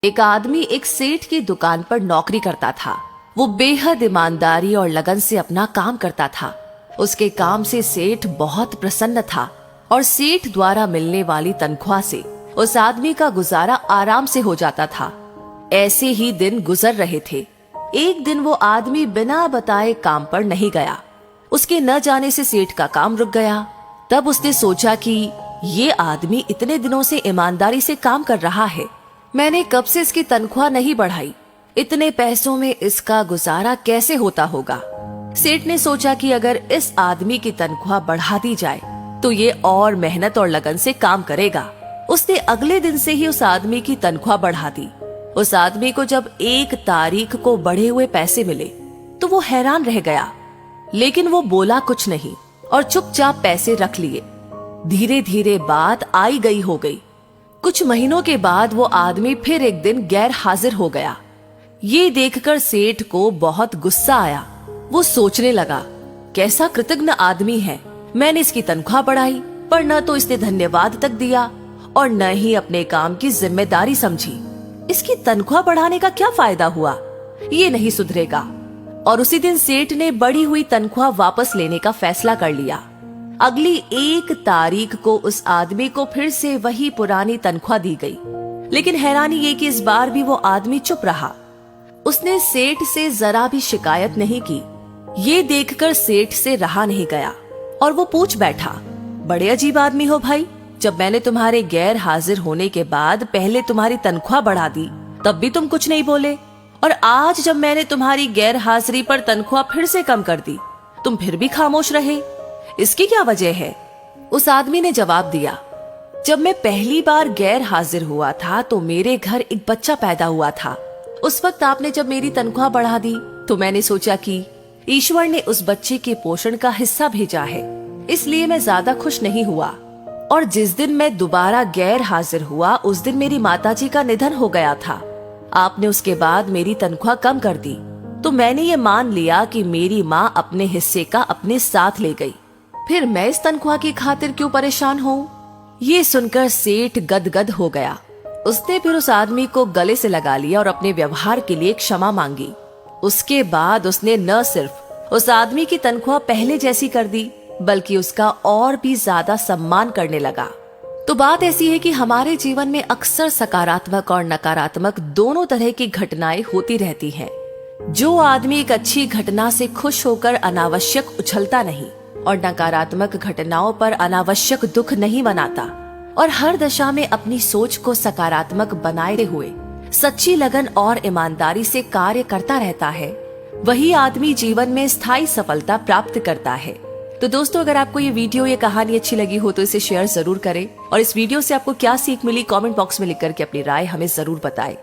एक आदमी एक सेठ की दुकान पर नौकरी करता था। वो बेहद ईमानदारी और लगन से अपना काम करता था। उसके काम से सेठ बहुत प्रसन्न था और सेठ द्वारा मिलने वाली तनख्वाह से उस आदमी का गुजारा आराम से हो जाता था। ऐसे ही दिन गुजर रहे थे। एक दिन वो आदमी बिना बताए काम पर नहीं गया। उसके न जाने से सेठ का काम रुक गया। तब उसने सोचा कि ये आदमी इतने दिनों से ईमानदारी से काम कर रहा है, मैंने कब से इसकी तनख्वाह नहीं बढ़ाई, इतने पैसों में इसका गुजारा कैसे होता होगा। सेठ ने सोचा कि अगर इस आदमी की तनख्वाह बढ़ा दी जाए तो ये और मेहनत और लगन से काम करेगा। उसने अगले दिन से ही उस आदमी की तनख्वाह बढ़ा दी। उस आदमी को जब 1 तारीख को बढ़े हुए पैसे मिले तो वो हैरान रह गया, लेकिन वो बोला कुछ नहीं और चुपचाप पैसे रख लिए। धीरे धीरे बात आई गई हो गई। कुछ महीनों के बाद वो आदमी फिर एक दिन गैर हाजिर हो गया। ये देखकर सेठ को बहुत गुस्सा आया। वो सोचने लगा, कैसा कृतज्ञ आदमी है, मैंने इसकी तनख्वाह बढ़ाई पर न तो इसने धन्यवाद तक दिया और न ही अपने काम की जिम्मेदारी समझी। इसकी तनख्वाह बढ़ाने का क्या फायदा हुआ, ये नहीं सुधरेगा। और उसी दिन सेठ ने बढ़ी हुई तनख्वाह वापस लेने का फैसला कर लिया। अगली 1 तारीख को उस आदमी को फिर से वही पुरानी तनख्वाह दी गई, लेकिन हैरानी ये कि इस बार भी वो आदमी चुप रहा। उसने सेठ से जरा भी शिकायत नहीं की। ये देखकर सेठ से रहा नहीं गया और वो पूछ बैठा, बड़े अजीब आदमी हो भाई, जब मैंने तुम्हारे गैर हाजिर होने के बाद पहले तुम्हारी तनख्वाह बढ़ा दी तब भी तुम कुछ नहीं बोले, और आज जब मैंने तुम्हारी गैर हाजिरी पर तनख्वाह फिर से कम कर दी तुम फिर भी खामोश रहे, इसकी क्या वजह है? उस आदमी ने जवाब दिया, जब मैं पहली बार गैर हाजिर हुआ था तो मेरे घर एक बच्चा पैदा हुआ था। उस वक्त आपने जब मेरी तनख्वाह बढ़ा दी तो मैंने सोचा कि ईश्वर ने उस बच्चे के पोषण का हिस्सा भेजा है, इसलिए मैं ज्यादा खुश नहीं हुआ। और जिस दिन मैं दोबारा गैर हाजिर हुआ उस दिन मेरी माताजी का निधन हो गया था। आपने उसके बाद मेरी तनख्वाह कम कर दी तो मैंने ये मान लिया कि मेरी माँ अपने हिस्से का अपने साथ ले गई, फिर मैं इस तनख्वाह की खातिर क्यों परेशान हूँ? ये सुनकर सेठ गदगद हो गया। उसने फिर उस आदमी को गले से लगा लिया और अपने व्यवहार के लिए क्षमा मांगी। उसके बाद उसने न सिर्फ उस आदमी की तनख्वाह पहले जैसी कर दी बल्कि उसका और भी ज्यादा सम्मान करने लगा। तो बात ऐसी है कि हमारे जीवन में अक्सर सकारात्मक और नकारात्मक दोनों तरह की घटनाएं होती रहती हैं। जो आदमी एक अच्छी घटना से खुश होकर अनावश्यक उछलता नहीं और नकारात्मक घटनाओं पर अनावश्यक दुख नहीं मनाता और हर दशा में अपनी सोच को सकारात्मक बनाए हुए सच्ची लगन और ईमानदारी से कार्य करता रहता है, वही आदमी जीवन में स्थायी सफलता प्राप्त करता है। तो दोस्तों, अगर आपको ये वीडियो, ये कहानी अच्छी लगी हो तो इसे शेयर जरूर करें और इस वीडियो से आपको क्या सीख मिली कमेंट बॉक्स में लिख करके अपनी राय हमें जरूर बताएं।